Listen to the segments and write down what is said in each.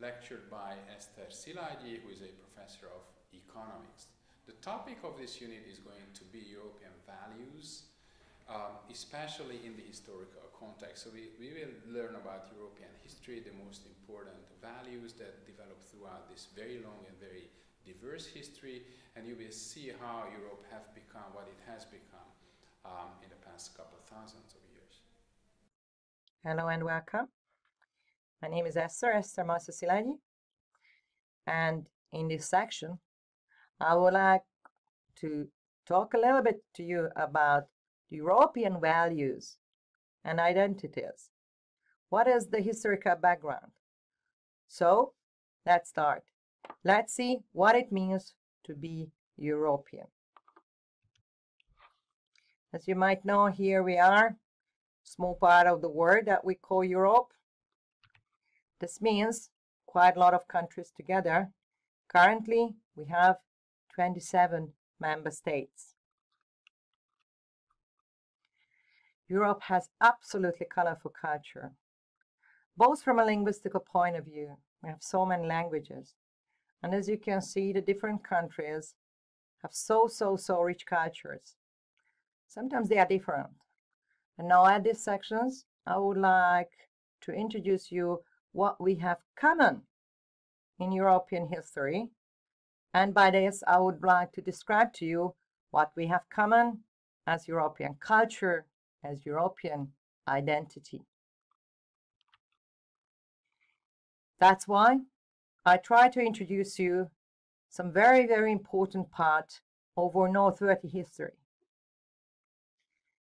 lectured by Esther Szilágyi, who is a professor of economics. The topic of this unit is going to be European values, especially in the historical context. So we will learn about European history, the most important values that developed throughout this very long and very diverse history, and you will see how Europe has become what it has become in the past couple of thousands of years. Hello and welcome. My name is Esther Szilágyi, and in this section I would like to talk a little bit to you about European values and identities. What is the historical background? So let's start. Let's see what it means to be European. As you might know, here we are, small part of the world that we call Europe. This means quite a lot of countries together. Currently, we have 27 member states. Europe has absolutely colorful culture, both from a linguistical point of view. We have so many languages. And as you can see, the different countries have so rich cultures. Sometimes they are different. And now at these sections, I would like to introduce you what we have common in European history. And by this, I would like to describe to you what we have common as European culture, as European identity. That's why I try to introduce you some very important part of our noteworthy history.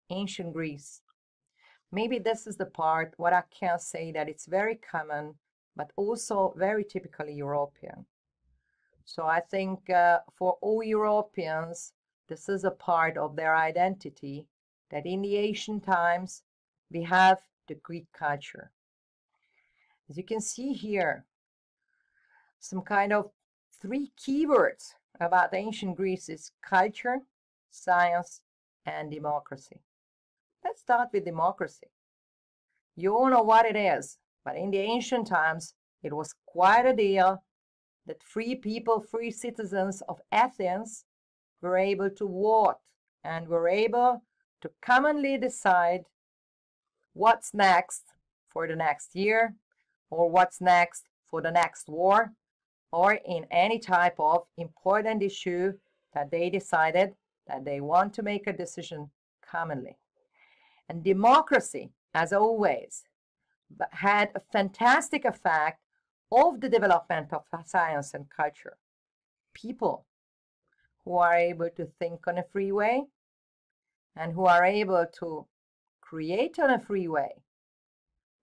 Ancient Greece. Maybe this is the part what I can say that it's very common, but also very typically European. So I think for all Europeans, this is a part of their identity, that in the ancient times, we have the Greek culture. As you can see here, some kind of 3 keywords about ancient Greece is culture, science, and democracy. Let's start with democracy. You all know what it is, but in the ancient times, it was quite a deal that free people, free citizens of Athens were able to vote and were able to commonly decide what's next for the next year, or what's next for the next war, or in any type of important issue that they decided that they want to make a decision commonly. And democracy, as always, had a fantastic effect of the development of science and culture. People who are able to think on a free way and who are able to create on a free way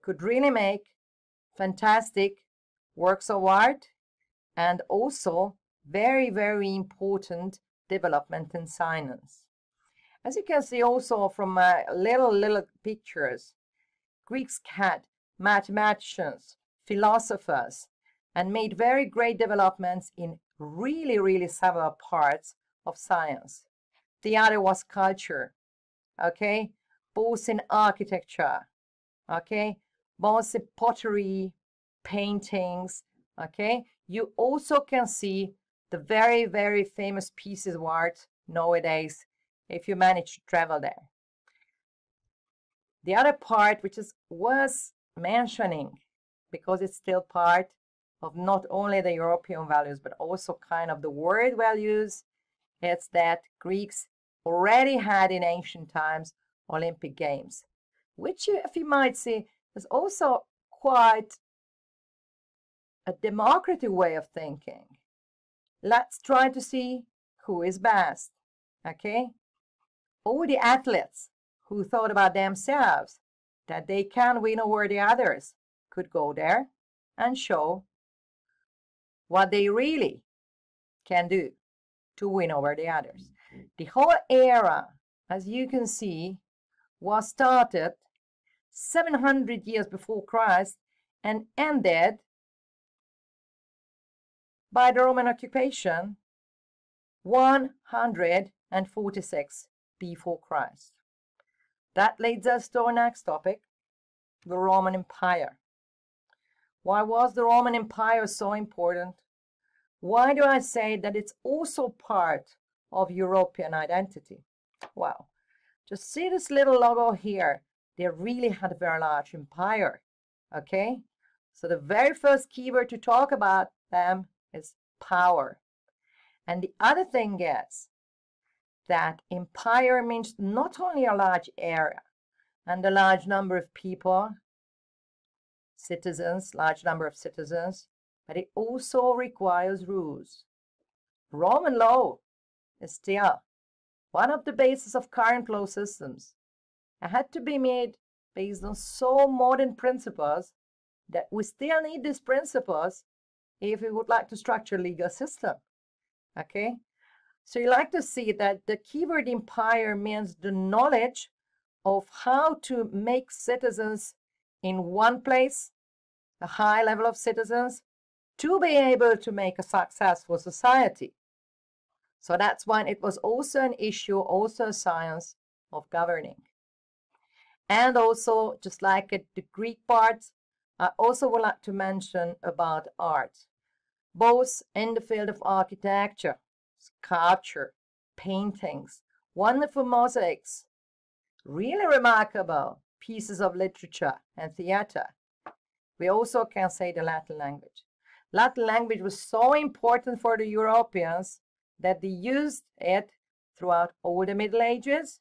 could really make fantastic works of art and also very important development in science. As you can see also from my little pictures, Greeks had mathematicians, philosophers, and made very great developments in really several parts of science. The other was culture, okay, both in architecture, okay, both in pottery, paintings, okay. You also can see the very famous pieces of art nowadays if you manage to travel there. The other part which is worth mentioning, because it's still part of not only the European values but also kind of the world values, it's that Greeks already had in ancient times Olympic Games, which, if you might see, is also quite a democratic way of thinking. Let's try to see who is best, okay? All the athletes who thought about themselves that they can win over the others could go there and show what they really can do to win over the others. The whole era, as you can see, was started 700 years before Christ and ended by the Roman occupation 146 before Christ. That leads us to our next topic, the Roman Empire. Why was the Roman Empire so important? Why do I say that it's also part of European identity? Well, just see this little logo here. They really had a very large empire, okay? So the very first keyword to talk about them is power. And the other thing is that empire means not only a large area and a large number of people, citizens, large number of citizens, but it also requires rules. Roman law is still one of the bases of current law systems. It had to be made based on so modern principles that we still need these principles if we would like to structure a legal system. Okay? So you like to see that the keyword empire means the knowledge of how to make citizens in one place, a high level of citizens, to be able to make a successful society. So that's why it was also an issue, also a science of governing. And also, just like at the Greek parts, I also would like to mention about art, both in the field of architecture, sculpture, paintings, wonderful mosaics, really remarkable pieces of literature and theater. We also can say the Latin language. Latin language was so important for the Europeans that they used it throughout all the Middle Ages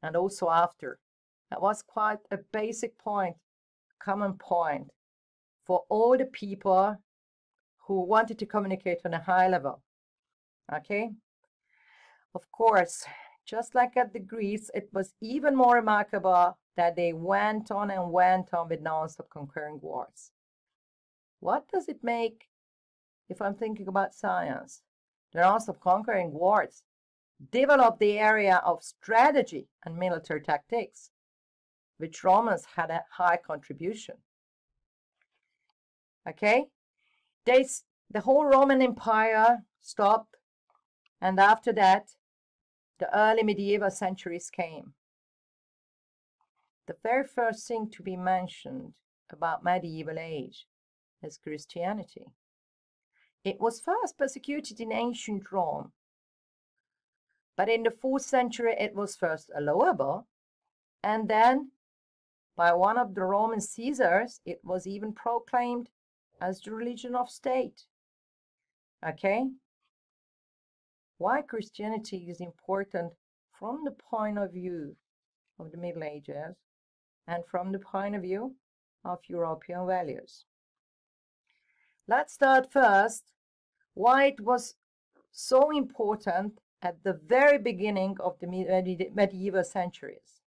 and also after. That was quite a basic point, common point for all the people who wanted to communicate on a high level. Okay? Of course, just like at the Greeks, it was even more remarkable that they went on and went on with non-stop conquering wars. What does it make if I'm thinking about science? The non-stop conquering wars developed the area of strategy and military tactics, which Romans had a high contribution. Okay? The whole Roman Empire stopped, and after that, the early medieval centuries came. The very first thing to be mentioned about medieval age is Christianity. It was first persecuted in ancient Rome, but in the 4th century it was first allowable, and then by one of the Roman Caesars it was even proclaimed as the religion of state. Okay? Why Christianity is important from the point of view of the Middle Ages and from the point of view of European values. Let's start first why it was so important at the very beginning of the medieval centuries.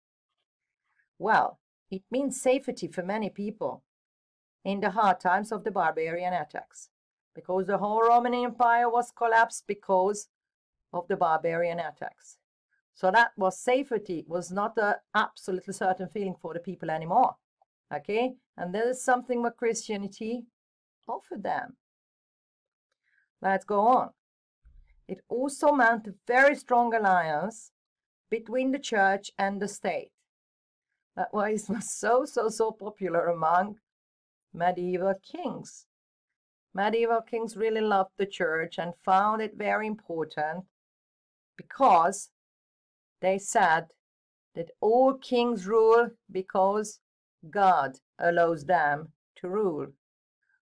Well, it means safety for many people in the hard times of the barbarian attacks, because the whole Roman Empire was collapsed because of the barbarian attacks. So that was safety, was not an absolutely certain feeling for the people anymore. Okay? And that is something what Christianity offered them. Let's go on. It also meant a very strong alliance between the church and the state. That's why it was so popular among medieval kings. Medieval kings really loved the church and found it very important because they said that all kings rule because God allows them to rule.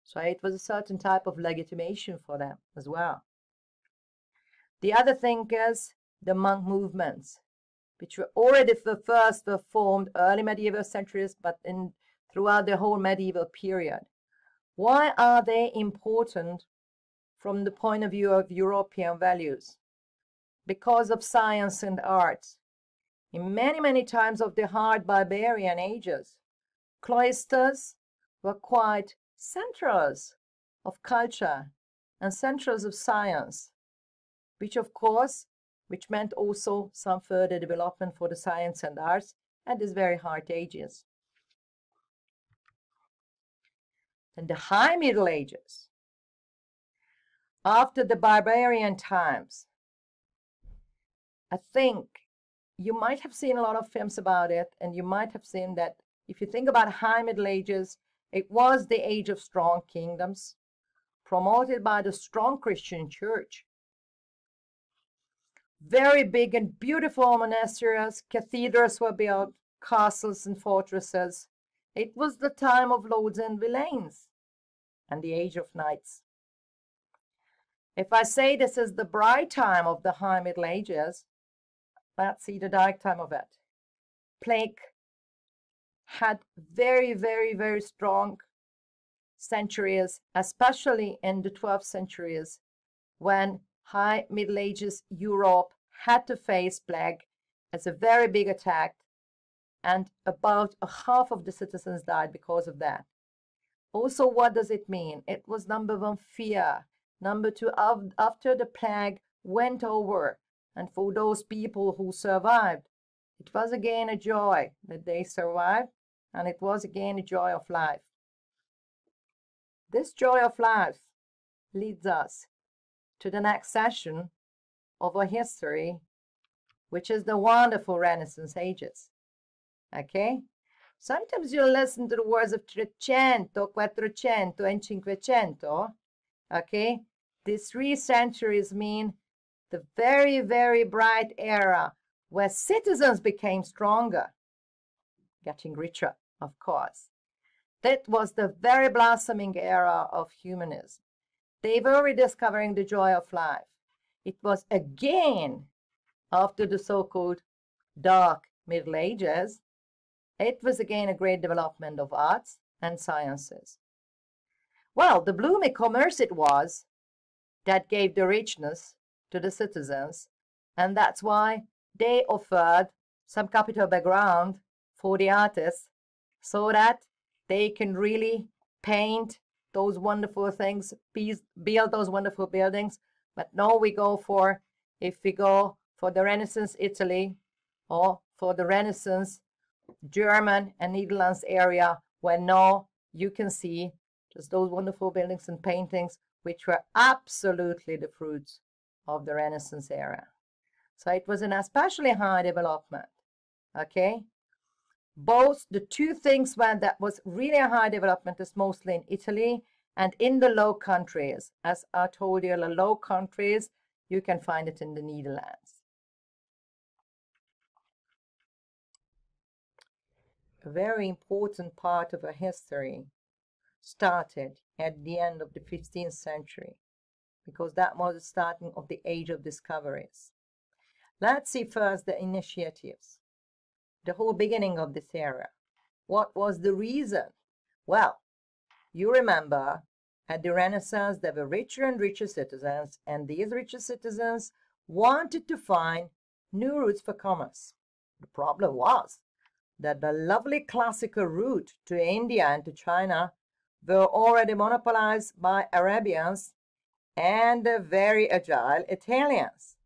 So it was a certain type of legitimation for them as well. The other thing is the monk movements, which were already first were formed early medieval centuries, but throughout the whole medieval period. Why are they important from the point of view of European values? Because of science and arts. In many times of the hard barbarian ages, cloisters were quite centers of culture and centers of science, which meant also some further development for the science and arts at these very hard ages. In the High Middle Ages, after the barbarian times, I think you might have seen a lot of films about it, and you might have seen that if you think about High Middle Ages, It was the age of strong kingdoms, promoted by the strong Christian church. Very big and beautiful monasteries, cathedrals were built, castles and fortresses. It was the time of lords and villains and the age of knights. If I say this is the bright time of the High Middle Ages, let's see the dark time of it. Plague had very, very, very strong centuries, especially in the 12th centuries, when High Middle Ages Europe had to face plague as a very big attack, and about a half of the citizens died because of that. Also, what does it mean? It was number one, fear. Number two, after the plague went over, and for those people who survived, it was again a joy that they survived, and it was again a joy of life. This joy of life leads us to the next session of our history, which is the wonderful Renaissance ages. Okay? Sometimes you listen to the words of 300, 400, and 500. Okay? These 3 centuries mean the very, very bright era where citizens became stronger, getting richer, of course. That was the very blossoming era of humanism. They were rediscovering the joy of life. It was again after the so-called Dark Middle Ages. It was again a great development of arts and sciences. Well, the blooming commerce it was that gave the richness to the citizens, and that's why they offered some capital background for the artists so that they can really paint those wonderful things, build those wonderful buildings. But now we go for, if we go for the Renaissance Italy or for the Renaissance German and Netherlands area, where now you can see just those wonderful buildings and paintings, which were absolutely the fruits of the Renaissance era. So it was an especially high development, okay? Both the 2 things when that was really a high development is mostly in Italy and in the Low Countries. As I told you, the Low Countries, you can find it in the Netherlands. A very important part of our history started at the end of the 15th century, because that was the starting of the age of discoveries. Let's see first the initiatives, the whole beginning of this era. What was the reason? Well, you remember at the Renaissance there were richer and richer citizens, and these richer citizens wanted to find new routes for commerce. The problem was that the lovely classical route to India and to China were already monopolized by Arabians and the very agile Italians.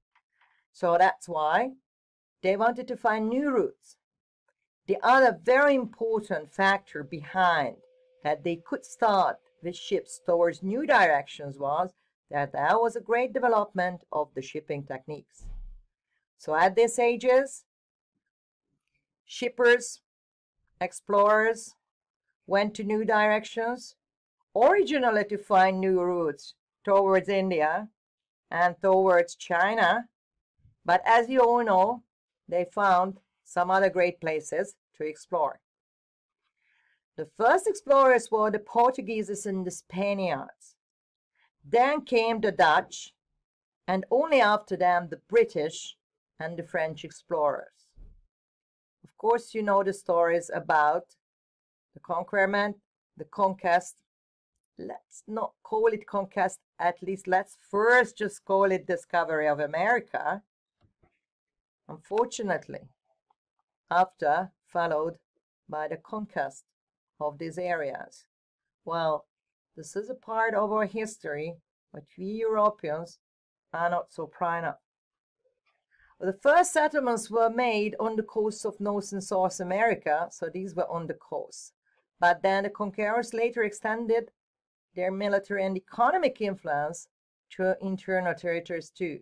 So that's why they wanted to find new routes. The other very important factor behind that they could start with ships towards new directions was that there was a great development of the shipping techniques. So at these ages, shippers, explorers went to new directions, originally to find new routes towards India and towards China. But as you all know, they found some other great places to explore. The first explorers were the Portuguese and the Spaniards. Then came the Dutch, and only after them the British and the French explorers. Of course, you know the stories about the conquerment, the conquest. Let's not call it conquest, at least let's first just call it discovery of America. Unfortunately, after followed by the conquest of these areas. Well, this is a part of our history which we Europeans are not so proud of. The first settlements were made on the coasts of North and South America, so these were on the coast. But then the conquerors later extended their military and economic influence to internal territories too.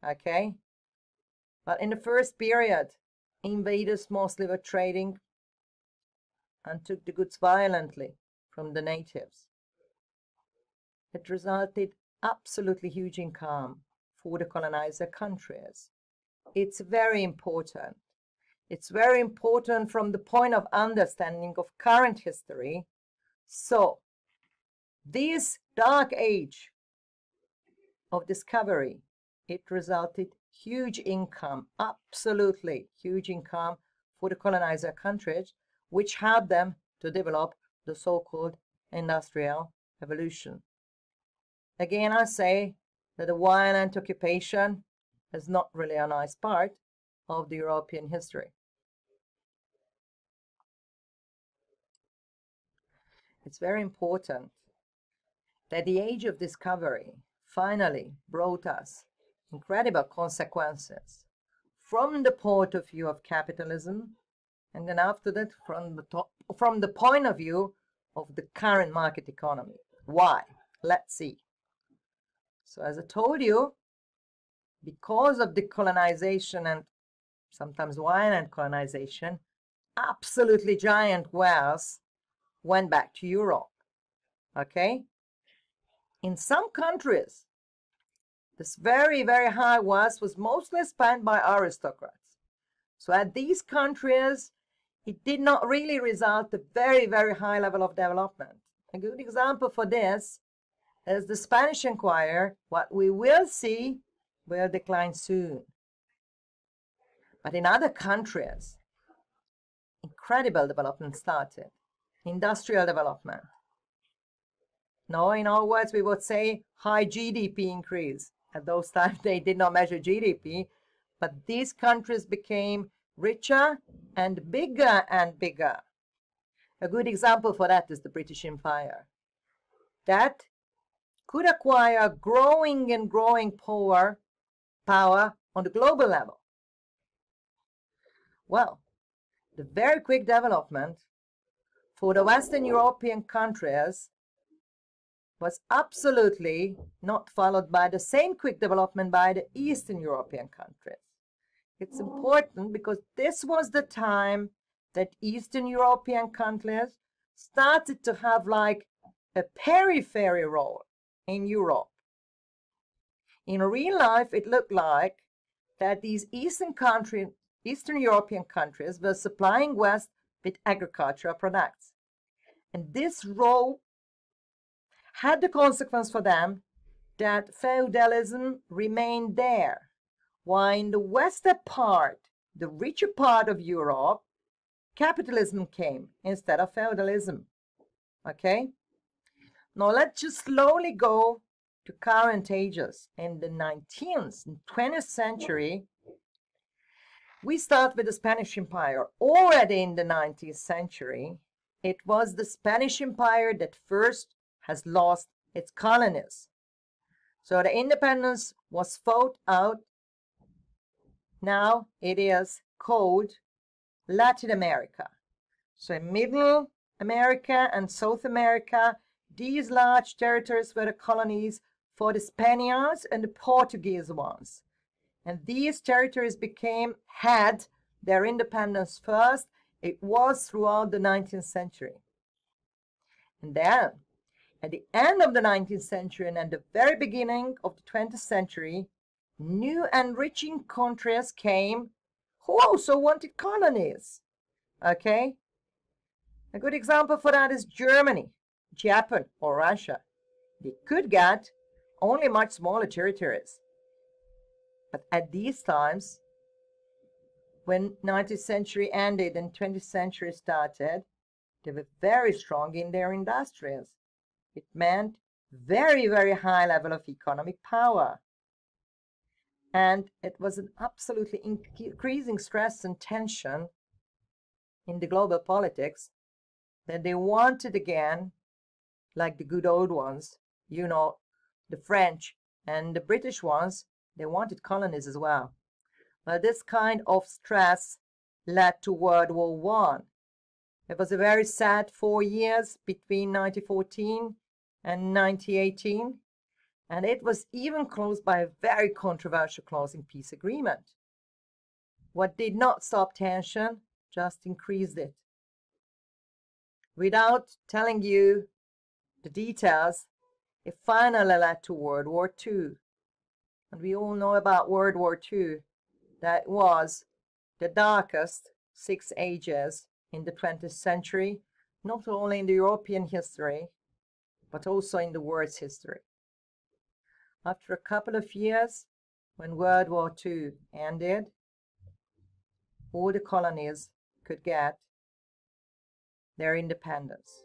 Okay? But in the first period, invaders mostly were trading and took the goods violently from the natives. It resulted absolutely huge income for the colonizer countries. It's very important. It's very important from the point of understanding of current history. So, this dark age of discovery, it resulted huge income, absolutely huge income for the colonizer countries, which helped them to develop the so-called industrial revolution. Again, I say that the violent occupation is not really a nice part of the European history. It's very important that the age of discovery finally brought us incredible consequences from the point of view of capitalism, and then after that from the point of view of the current market economy. Why? Let's see. So as I told you, because of the colonization and sometimes violent colonization, absolutely giant wealth went back to Europe. Okay? In some countries, this very, very high wealth was mostly spent by aristocrats. So at these countries, it did not really result in a very, very high level of development. A good example for this is the Spanish Empire. What we will see will decline soon. But in other countries, incredible development started. Industrial development. No, in other words, we would say high GDP increase. At those times, they did not measure GDP, but these countries became richer and bigger and bigger. A good example for that is the British Empire. That could acquire growing and growing power on the global level. Well, the very quick development for the Western European countries was absolutely not followed by the same quick development by the Eastern European countries. It's important because this was the time that Eastern European countries started to have like a periphery role in Europe. In real life, it looked like that these Eastern European countries were supplying West with agricultural products. And this role had the consequence for them that feudalism remained there, while in the western part, the richer part of Europe, capitalism came instead of feudalism. Okay? Now let's just slowly go to current ages. In the 19th and 20th century, we start with the Spanish Empire. Already in the 19th century, it was the Spanish Empire that first has lost its colonies. So the independence was fought out. Now it is called Latin America. So in Middle America and South America, these large territories were the colonies for the Spaniards and the Portuguese ones. And these territories had their independence first. It was throughout the 19th century. And then, at the end of the 19th century and at the very beginning of the 20th century, new enriching countries came who also wanted colonies. Okay? A good example for that is Germany, Japan, or Russia. They could get only much smaller territories. But at these times, when 19th century ended and 20th century started, they were very strong in their industries. It meant very, very high level of economic power. And it was an absolutely increasing stress and tension in the global politics that they wanted again, like the good old ones, you know, the French and the British ones, they wanted colonies as well. But this kind of stress led to World War I. It was a very sad 4 years between 1914 and 1918, and it was even closed by a very controversial clause in peace agreement. What did not stop tension, just increased it. Without telling you the details, it finally led to World War II. And we all know about World War II. That was the darkest 6 ages in the 20th century, not only in the European history, but also in the world's history. After a couple of years, when World War II ended, all the colonies could get their independence.